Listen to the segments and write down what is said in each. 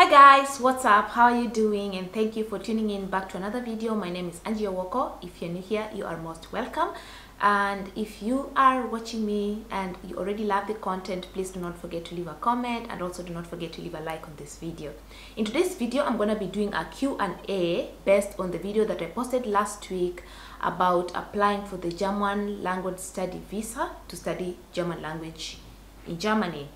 Hi guys, what's up? How are you doing? And thank you for tuning in back to another video. My name is Angie Owoko. If you're new here, you are most welcome. And if you are watching me and you already love the content, please do not forget to leave a comment and also do not forget to leave a like on this video. In today's video, I'm going to be doing a Q&A based on the video that I posted last week about applying for the German language study visa to study German language in Germany.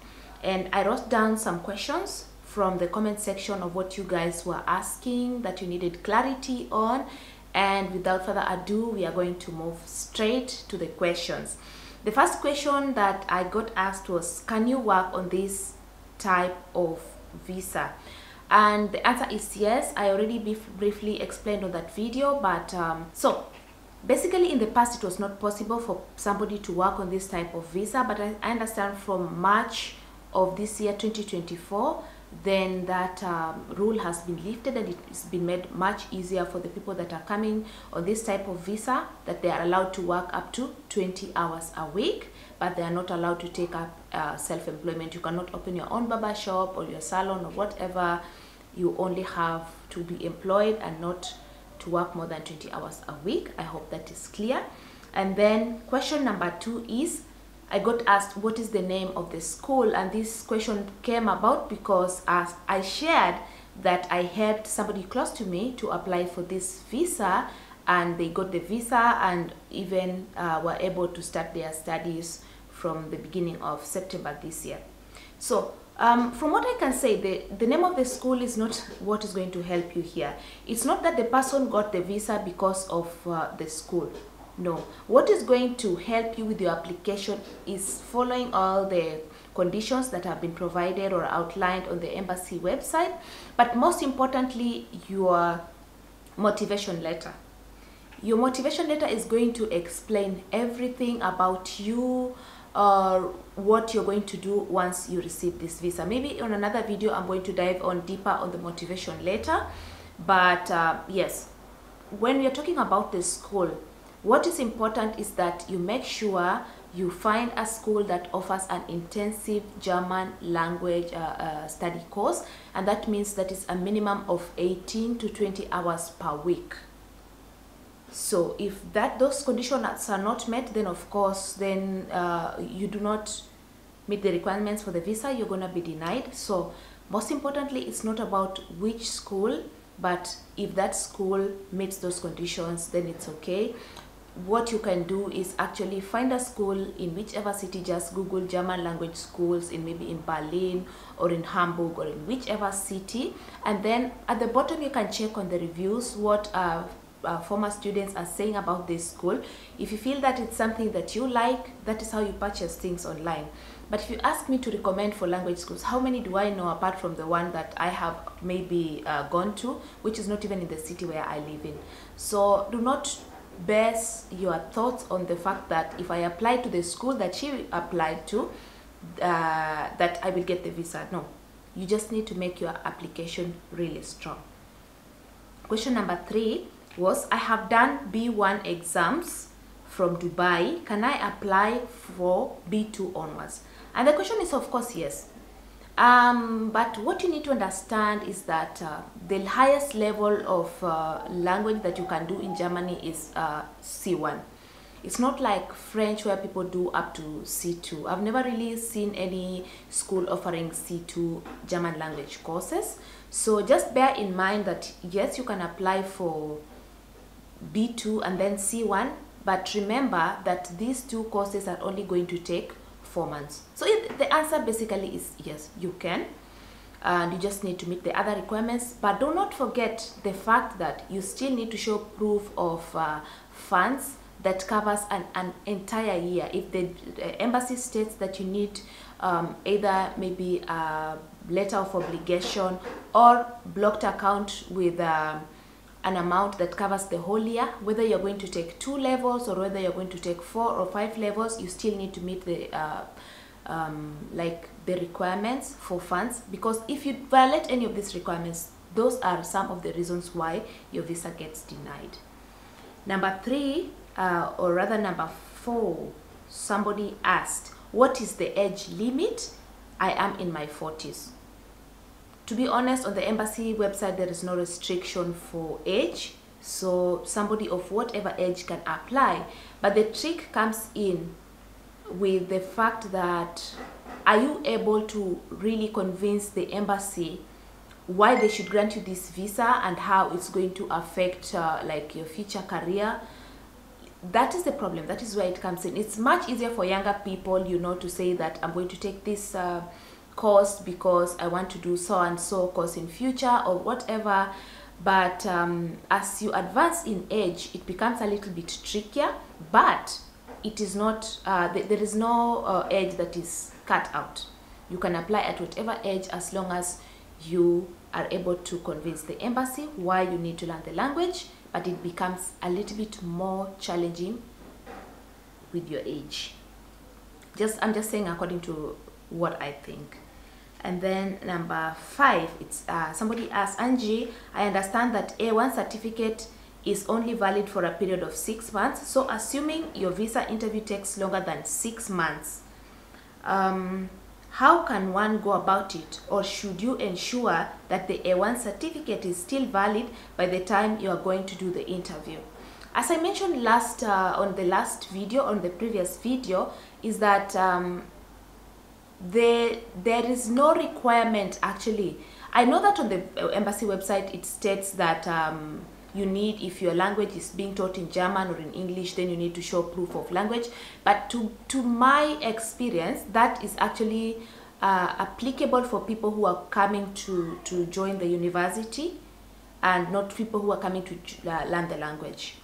And I wrote down some questions from the comment section of what you guys were asking that you needed clarity on, and without further ado, we are going to move straight to the questions. The first question that I got asked was, can you work on this type of visa? And the answer is yes. I already briefly explained on that video, but so basically in the past it was not possible for somebody to work on this type of visa, but I understand from March of this year 2024 then that rule has been lifted, and it's been made much easier for the people that are coming on this type of visa, that they are allowed to work up to 20 hours a week, but they are not allowed to take up self-employment. You cannot open your own barber shop or your salon or whatever. You only have to be employed and not to work more than 20 hours a week. I hope that is clear. And then question number 2 is, I got asked what is the name of the school, and this question came about because as I shared that I helped somebody close to me to apply for this visa, and they got the visa and even were able to start their studies from the beginning of September this year. So from what I can say, the name of the school is not what is going to help you here. It's not that the person got the visa because of the school. No, what is going to help you with your application is following all the conditions that have been provided or outlined on the embassy website, but most importantly, your motivation letter. Your motivation letter is going to explain everything about you, or what you're going to do once you receive this visa. Maybe on another video I'm going to dive on deeper on the motivation letter, but yes, when we are talking about the school, what is important is that you make sure you find a school that offers an intensive German language study course, and that means that it's a minimum of 18 to 20 hours per week. So if those conditions are not met, then of course then you do not meet the requirements for the visa, you're going to be denied. So most importantly, it's not about which school, but if that school meets those conditions, then it's okay. What you can do is actually find a school in whichever city. Just Google German language schools in maybe in Berlin or in Hamburg or in whichever city, and then at the bottom you can check on the reviews what former students are saying about this school. If you feel that it's something that you like, that is how you purchase things online. But if you ask me to recommend for language schools, how many do I know apart from the one that I have maybe gone to, which is not even in the city where I live in? So do not base your thoughts on the fact that if I apply to the school that she applied to, that I will get the visa. No, you just need to make your application really strong. Question number 3 was, I have done B1 exams from Dubai. Can I apply for B2 onwards? And the question is of course yes. But what you need to understand is that the highest level of language that you can do in Germany is C1. It's not like French where people do up to C2. I've never really seen any school offering C2 German language courses. So just bear in mind that yes, you can apply for B2 and then C1, but remember that these two courses are only going to take 4 months. So the answer basically is yes, you can, and you just need to meet the other requirements. But do not forget the fact that you still need to show proof of funds that covers an entire year. If the embassy states that you need either maybe a letter of obligation or blocked account with an amount that covers the whole year, whether you're going to take 2 levels or whether you're going to take 4 or 5 levels, you still need to meet the like the requirements for funds, because if you violate any of these requirements, those are some of the reasons why your visa gets denied. Number 3, or rather number 4, somebody asked, what is the age limit? I am in my 40s. To be honest, on the embassy website there is no restriction for age, so somebody of whatever age can apply. But the trick comes in with the fact that, are you able to really convince the embassy why they should grant you this visa and how it's going to affect like your future career? That is the problem. That is where it comes in. It's much easier for younger people, you know, to say that I'm going to take this course because I want to do so and so course in future or whatever. But as you advance in age, it becomes a little bit trickier. But it is not, there is no age that is cut out. You can apply at whatever age as long as you are able to convince the embassy why you need to learn the language. But it becomes a little bit more challenging with your age. I'm just saying according to what I think. And then number 5, it's somebody asked, Angie, I understand that A1 certificate is only valid for a period of 6 months. So assuming your visa interview takes longer than 6 months, how can one go about it? Or should you ensure that the A1 certificate is still valid by the time you are going to do the interview? As I mentioned on the previous video, is that there is no requirement actually. I know that on the embassy website it states that you need, if your language is being taught in German or in English, then you need to show proof of language. But to my experience, that is actually applicable for people who are coming to join the university and not people who are coming to learn the language.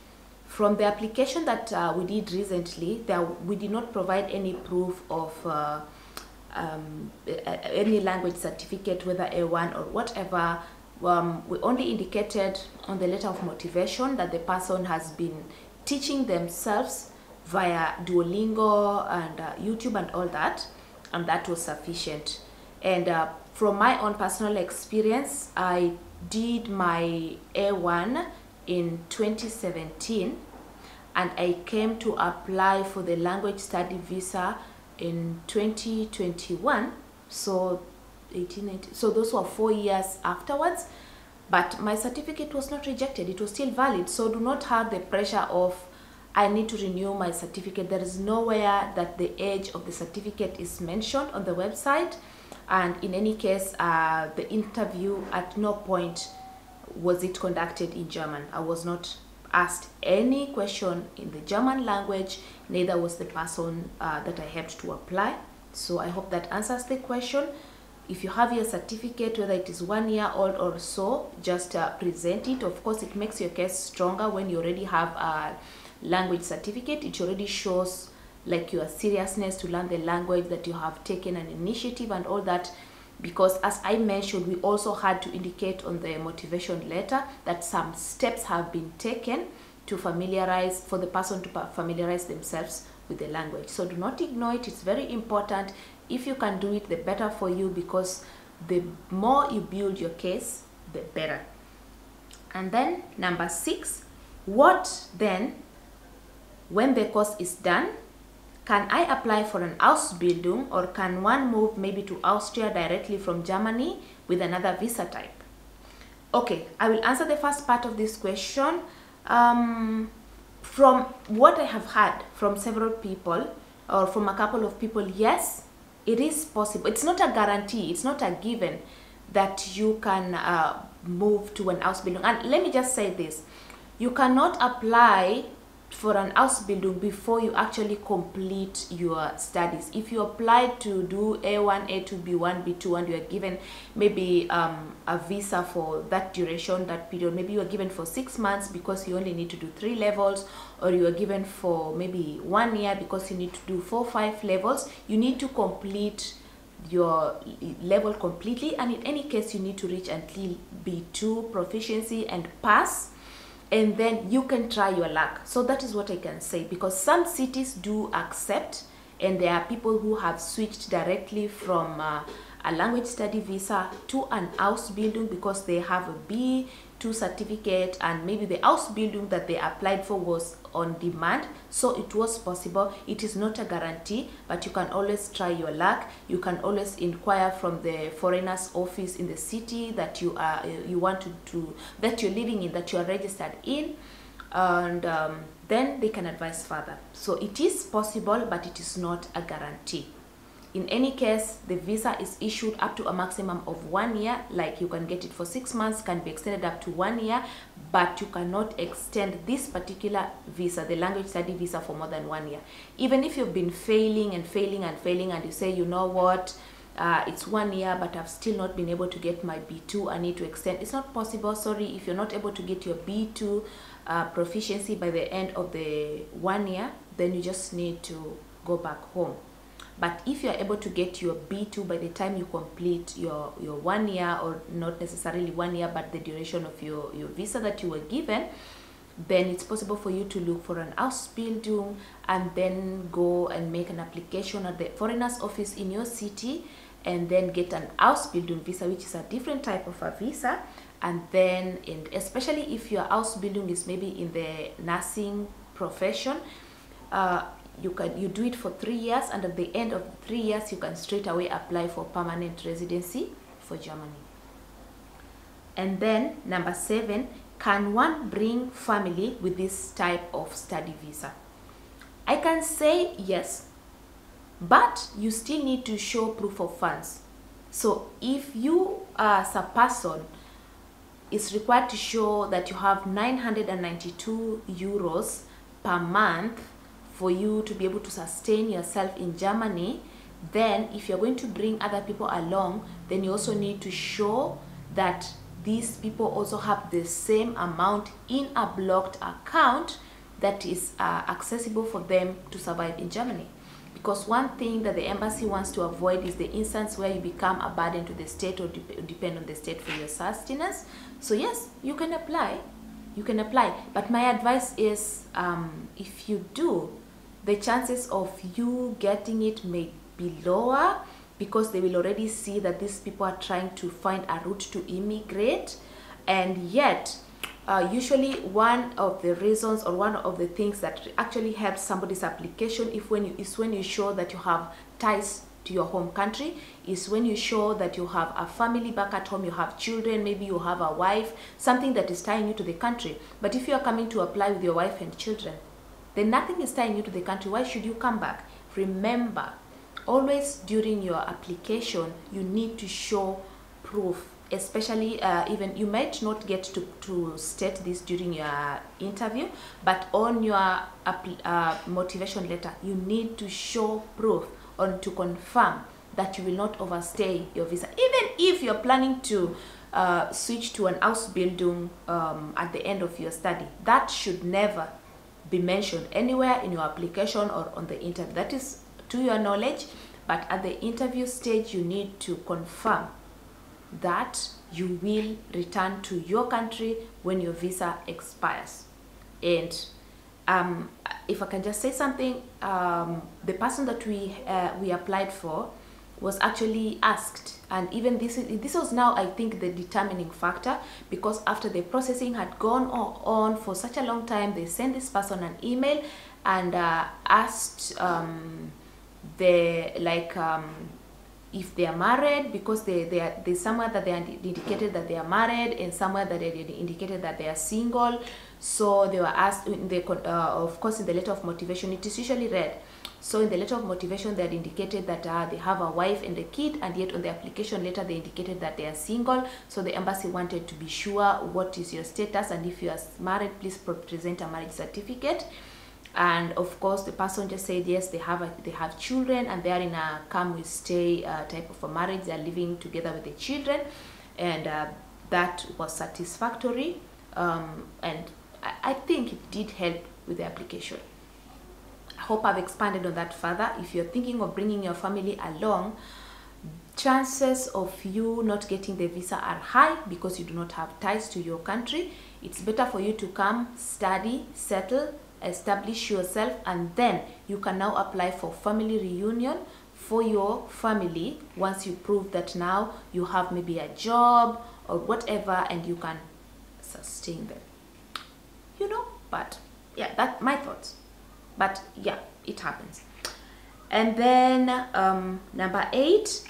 From the application that we did recently, we did not provide any proof of any language certificate, whether A1 or whatever. We only indicated on the letter of motivation that the person has been teaching themselves via Duolingo and YouTube and all that, and that was sufficient. And from my own personal experience, I did my A1 in 2017 and I came to apply for the language study visa in 2021, so 18, so those were 4 years afterwards. But my certificate was not rejected, it was still valid. So do not have the pressure of I need to renew my certificate. There is nowhere that the age of the certificate is mentioned on the website. And in any case, the interview, at no point was it conducted in German. I was not asked any question in the German language, neither was the person that I helped to apply. So I hope that answers the question. If you have your certificate, whether it is 1 year old or so, just present it. Of course, it makes your case stronger when you already have a language certificate. It already shows like your seriousness to learn the language, that you have taken an initiative and all that. Because as I mentioned, we also had to indicate on the motivation letter that some steps have been taken to familiarize, for the person to familiarize themselves with the language. So do not ignore it. It's very important. If you can do it, the better for you, because the more you build your case, the better. And then number 6, what then when the course is done? Can I apply for an Ausbildung, or can one move maybe to Austria directly from Germany with another visa type? Okay, I will answer the first part of this question. From what I have heard from several people, or from a couple of people, yes, it is possible. It's not a guarantee, it's not a given that you can move to an Ausbildung. And let me just say this, you cannot apply for an Ausbildung before you actually complete your studies. If you apply to do A1, A2, B1, B2, and you are given maybe a visa for that duration, that period, maybe you are given for 6 months because you only need to do 3 levels, or you are given for maybe 1 year because you need to do 4 or 5 levels, you need to complete your level completely. And in any case, you need to reach until B2 proficiency and pass, and then you can try your luck. So that is what I can say, because some cities do accept, and there are people who have switched directly from a language study visa to an Ausbildung because they have a B2 certificate, and maybe the Ausbildung that they applied for was on demand, so it was possible. It is not a guarantee, but you can always try your luck. You can always inquire from the foreigners office in the city that you are that you're living in, that you are registered in, and then they can advise further. So it is possible, but it is not a guarantee. In any case, the visa is issued up to a maximum of 1 year. Like, you can get it for 6 months, can be extended up to 1 year, but you cannot extend this particular visa, the language study visa, for more than 1 year. Even if you've been failing and failing and failing, and you say, you know what, it's 1 year, but I've still not been able to get my B2, I need to extend. It's not possible, sorry. If you're not able to get your B2 proficiency by the end of the 1 year, then you just need to go back home. But if you are able to get your B2 by the time you complete your 1 year, or not necessarily 1 year, but the duration of your visa that you were given, then it's possible for you to look for an Ausbildung and then go and make an application at the foreigners office in your city, and then get an Ausbildung visa, which is a different type of a visa. And then, especially if your Ausbildung is maybe in the nursing profession, you do it for 3 years, and at the end of 3 years you can straight away apply for permanent residency for Germany. And then number 7, can one bring family with this type of study visa? I can say yes, but you still need to show proof of funds. So if you as a person is required to show that you have 992 euros per month for you to be able to sustain yourself in Germany, then if you're going to bring other people along, then you also need to show that these people also have the same amount in a blocked account that is accessible for them to survive in Germany. Because one thing that the embassy wants to avoid is the instance where you become a burden to the state, or depend on the state for your sustenance. So yes, you can apply. You can apply. But my advice is, if you do, the chances of you getting it may be lower, because they will already see that these people are trying to find a route to immigrate. And yet, usually one of the reasons, or one of the things that actually helps somebody's application is when you show that you have ties to your home country, is when you show that you have a family back at home, you have children, maybe you have a wife, something that is tying you to the country. But if you are coming to apply with your wife and children, then nothing is tying you to the country. Why should you come back? Remember, always during your application, you need to show proof. Especially, even you might not get to state this during your interview, but on your motivation letter, you need to show proof, or to confirm that you will not overstay your visa. Even if you're planning to switch to an Ausbildung at the end of your study, that should never be mentioned anywhere in your application or on the interview. That is to your knowledge, but at the interview stage, you need to confirm that you will return to your country when your visa expires. And if I can just say something, the person that we applied for was actually asked, and even this was now, I think, the determining factor, because after the processing had gone on for such a long time, they sent this person an email and asked if they are married, because there's somewhere that they indicated that they are married, and somewhere that they indicated that they are single. So they were asked, of course, in the letter of motivation, it is usually read. So in the letter of motivation, they had indicated that they have a wife and a kid, and yet on the application letter, they indicated that they are single. So the embassy wanted to be sure what is your status, and if you are married, please present a marriage certificate. And of course, the person just said yes, they have children, and they are in a come we stay type of a marriage. They are living together with the children, and that was satisfactory. And I think it did help with the application. I hope I've expanded on that further. If you're thinking of bringing your family along, chances of you not getting the visa are high because you do not have ties to your country. It's better for you to come, study, settle, establish yourself, and then you can now apply for family reunion for your family once you prove that now you have maybe a job or whatever and you can sustain them, you know. But yeah, that's my thoughts, but yeah, it happens. And then number 8,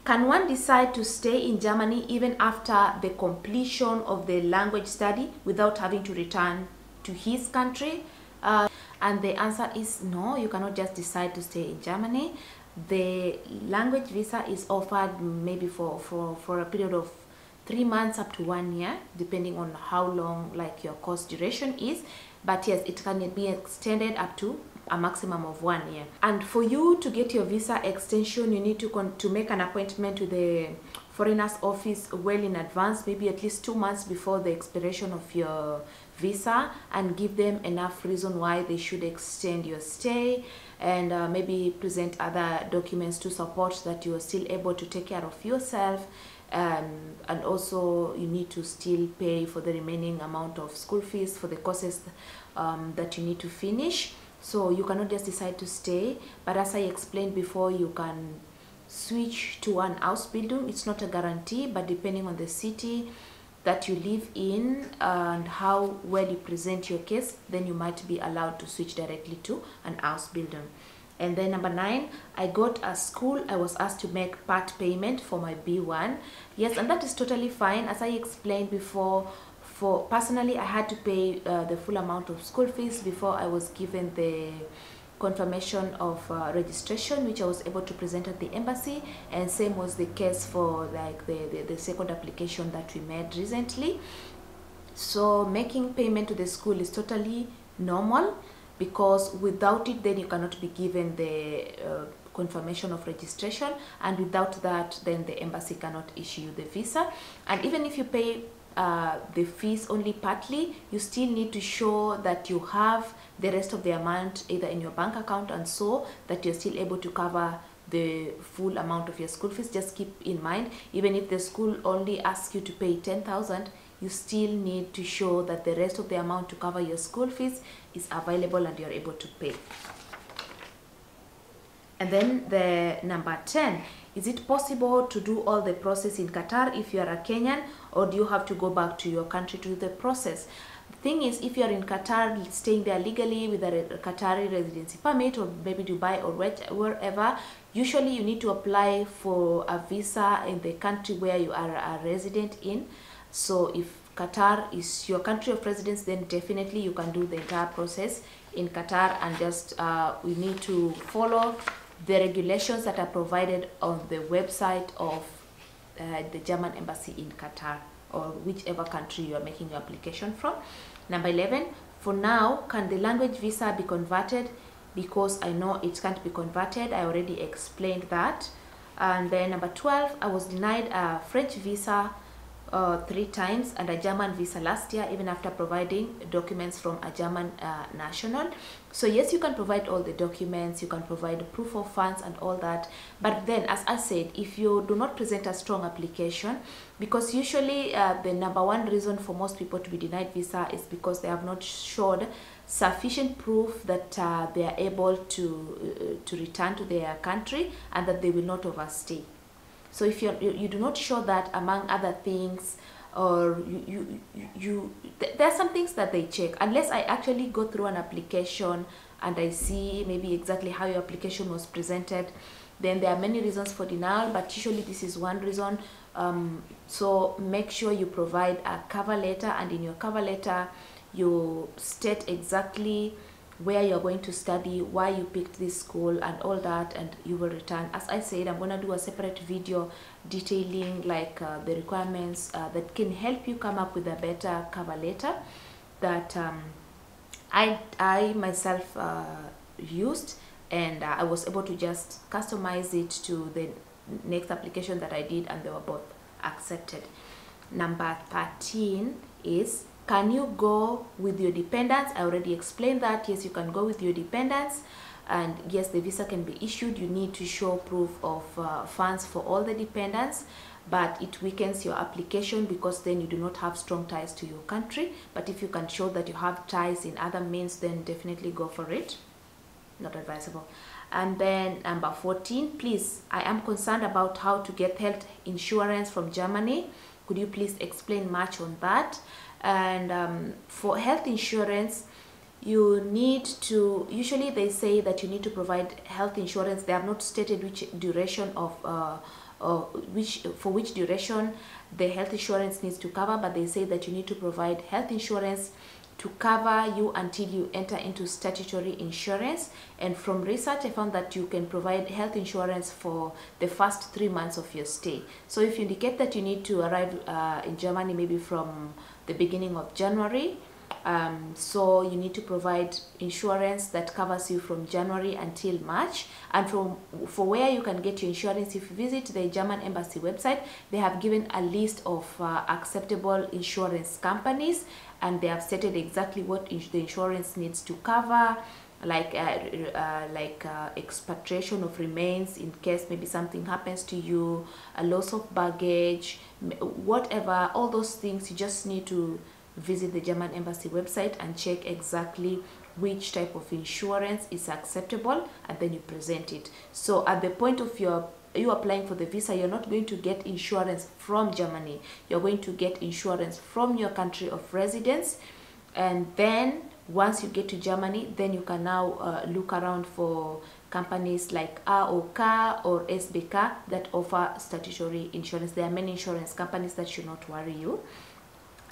can one decide to stay in Germany even after the completion of the language study without having to return to his country? And the answer is no, you cannot just decide to stay in Germany. The language visa is offered maybe for a period of 3 months up to 1 year, depending on how long like your course duration is. But yes, it can be extended up to a maximum of 1 year. And for you to get your visa extension, you need to make an appointment to the foreigners office well in advance, maybe at least 2 months before the expiration of your visa, and give them enough reason why they should extend your stay, and maybe present other documents to support that you are still able to take care of yourself. And also you need to still pay for the remaining amount of school fees for the courses that you need to finish. So you cannot just decide to stay, but as I explained before, you can switch to an Ausbildung. It's not a guarantee, but depending on the city that you live in and how well you present your case, then you might be allowed to switch directly to an Ausbildung. And then number 9, I got a school. I was asked to make part payment for my B1. Yes, and that is totally fine. As I explained before, for personally, I had to pay the full amount of school fees before I was given the confirmation of registration, which I was able to present at the embassy. And same was the case for like the second application that we made recently. So making payment to the school is totally normal, because without it then you cannot be given the confirmation of registration, and without that then the embassy cannot issue you the visa. And even if you pay the fees only partly, you still need to show that you have the rest of the amount either in your bank account, and so that you're still able to cover the full amount of your school fees. Just keep in mind, even if the school only asks you to pay 10,000, you still need to show that the rest of the amount to cover your school fees is available and you're able to pay. And then the number 10, is it possible to do all the process in Qatar if you are a Kenyan, or do you have to go back to your country to do the process? The thing is, if you are in Qatar staying there legally with a Qatari residency permit, or maybe Dubai or wherever, usually you need to apply for a visa in the country where you are a resident in. So if Qatar is your country of residence, then definitely you can do the entire process in Qatar, and just we need to follow the regulations that are provided on the website of the German embassy in Qatar, or whichever country you are making your application from. Number 11, for now, can the language visa be converted? Because I know it can't be converted. I already explained that. And then number 12, I was denied a French visa 3 times and a German visa last year, even after providing documents from a German national. So yes, you can provide all the documents, you can provide proof of funds and all that, but then as I said, if you do not present a strong application, because usually the number 1 reason for most people to be denied visa is because they have not showed sufficient proof that they are able to return to their country and that they will not overstay. So if you do not show that, among other things, or there are some things that they check. Unless I actually go through an application and I see maybe exactly how your application was presented, then there are many reasons for denial, but usually this is one reason. So make sure you provide a cover letter, and in your cover letter you state exactly where you're going to study, why you picked this school and all that, and you will return. As I said, I'm going to do a separate video detailing like the requirements that can help you come up with a better cover letter that I myself used, and I was able to just customize it to the next application that I did, and they were both accepted. Number 13 is, can you go with your dependents? I already explained that. Yes, you can go with your dependents, and yes, the visa can be issued. You need to show proof of funds for all the dependents, but it weakens your application because then you do not have strong ties to your country. But if you can show that you have ties in other means, then definitely go for it. not advisable. And then number 14, please, I am concerned about how to get health insurance from Germany. Could you please explain much on that? And for health insurance, you need to, usually they say that you need to provide health insurance. They have not stated which duration of which duration the health insurance needs to cover, but they say that you need to provide health insurance to cover you until you enter into statutory insurance. And from research, I found that you can provide health insurance for the first 3 months of your stay. So if you indicate that you need to arrive in Germany maybe from the beginning of January, so you need to provide insurance that covers you from January until March. And for where you can get your insurance, if you visit the German embassy website, they have given a list of acceptable insurance companies, and they have stated exactly what the insurance needs to cover, like expatriation of remains in case maybe something happens to you, a loss of baggage, whatever, all those things. You just need to visit the German embassy website and check exactly which type of insurance is acceptable, and then you present it. So at the point of you applying for the visa, you're not going to get insurance from Germany. You're going to get insurance from your country of residence. And then once you get to Germany, then you can now look around for companies like Owoko or SBK that offer statutory insurance. There are many insurance companies that should not worry you.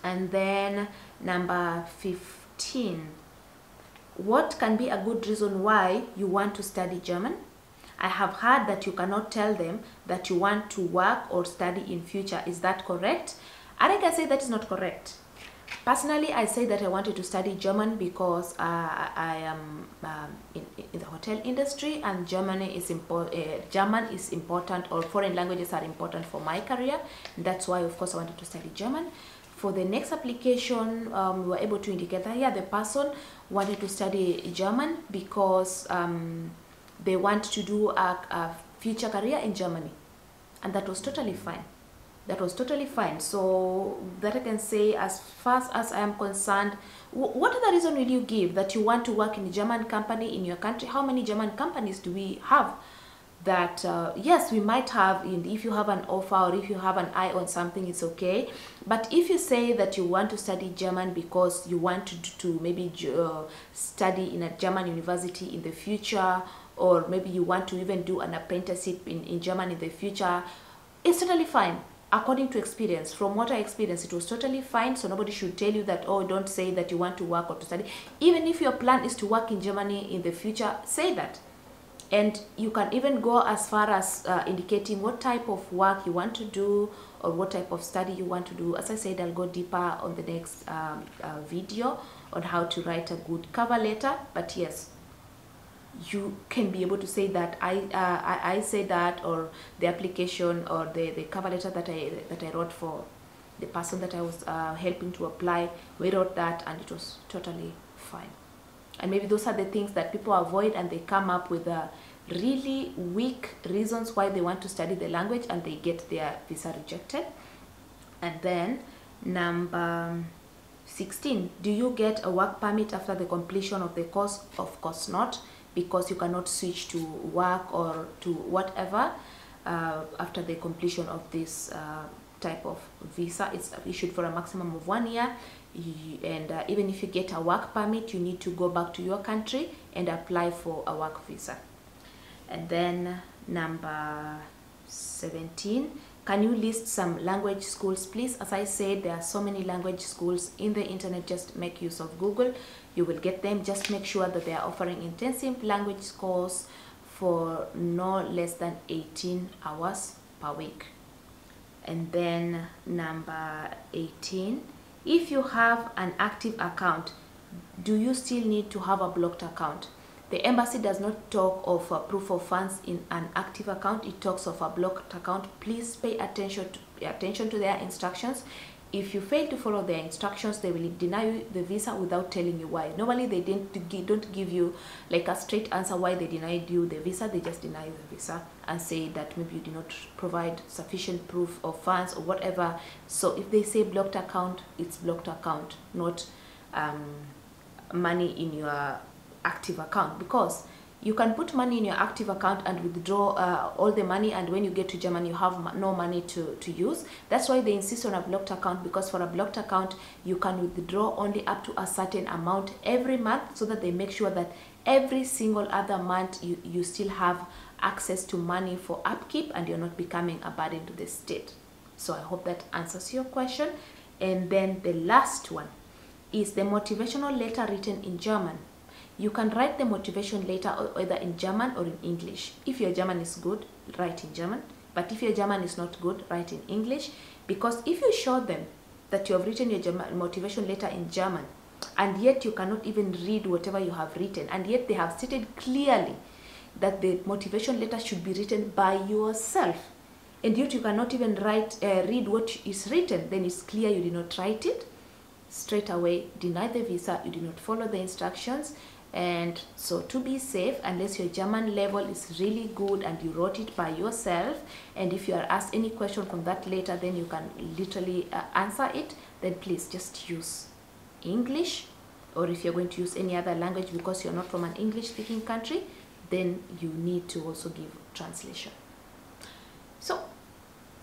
And then number 15, what can be a good reason why you want to study German? I have heard that you cannot tell them that you want to work or study in future. Is that correct? And I can say that is not correct. Personally, I say that I wanted to study German because I am in the hotel industry, and German is important, or foreign languages are important for my career. And that's why, of course, I wanted to study German. For the next application, we were able to indicate that the person wanted to study German because they want to do a future career in Germany, and that was totally fine. That was totally fine. So that I can say, as far as I am concerned, what other reason will you give that you want to work in a German company in your country? How many German companies do we have? That yes, we might have, if you have an offer or if you have an eye on something, it's okay. But if you say that you want to study German because you want to maybe study in a German university in the future, or maybe you want to even do an apprenticeship in German in the future, it's totally fine. According to experience, from what I experienced, it was totally fine. So nobody should tell you that, oh, don't say that you want to work or to study. Even if your plan is to work in Germany in the future, say that. And you can even go as far as indicating what type of work you want to do or what type of study you want to do. As I said, I'll go deeper on the next video on how to write a good cover letter. But yes, you can be able to say that I say that, or the application or the cover letter that I wrote for the person that I was helping to apply, we wrote that and it was totally fine. And maybe those are the things that people avoid, and they come up with really weak reasons why they want to study the language, and they get their visa rejected. And then number 16, do you get a work permit after the completion of the course? Of course not, because you cannot switch to work or to whatever after the completion of this type of visa. It's issued for a maximum of 1 year. And even if you get a work permit, you need to go back to your country and apply for a work visa. And then number 17, can you list some language schools, please? As I said, there are so many language schools in the internet. Just make use of Google, you will get them. Just make sure that they are offering intensive language course for no less than 18 hours per week. And then number 18, if you have an active account, do you still need to have a blocked account? The embassy does not talk of a proof of funds in an active account. It talks of a blocked account. Please pay attention to their instructions. If you fail to follow their instructions, they will deny you the visa without telling you why. Normally, they don't give you like a straight answer why they denied you the visa. They just deny you the visa and say that maybe you did not provide sufficient proof of funds or whatever. So if they say blocked account, it's blocked account, not money in your active account, because You can put money in your active account and withdraw all the money, and when you get to Germany you have no money to use. That's why they insist on a blocked account, because for a blocked account you can withdraw only up to a certain amount every month, so that they make sure that every single other month you still have access to money for upkeep and you're not becoming a burden to the state. So I hope that answers your question. And then the last one is the motivational letter written in German. You can write the motivation letter either in German or in English. If your German is good, write in German. But if your German is not good, write in English. Because if you show them that you have written your motivation letter in German, and yet you cannot even read whatever you have written, and yet they have stated clearly that the motivation letter should be written by yourself, and yet you cannot even read what is written, then it's clear you did not write it. Straight away deny the visa, you did not follow the instructions. And so to be safe, unless your German level is really good and you wrote it by yourself, and if you are asked any question from that letter, then you can literally answer it, then please just use English. Or if you're going to use any other language, because you're not from an English speaking country, then you need to also give translation. So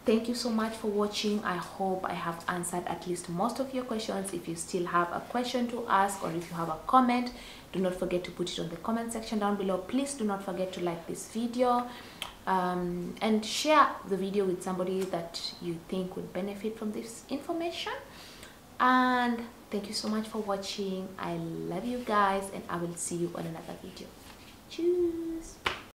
thank you so much for watching. I hope I have answered at least most of your questions. If you still have a question to ask, or if you have a comment, do not forget to put it on the comment section down below. Please do not forget to like this video and share the video with somebody that you think would benefit from this information. And thank you so much for watching. I love you guys, and I will see you on another video. Tschüss.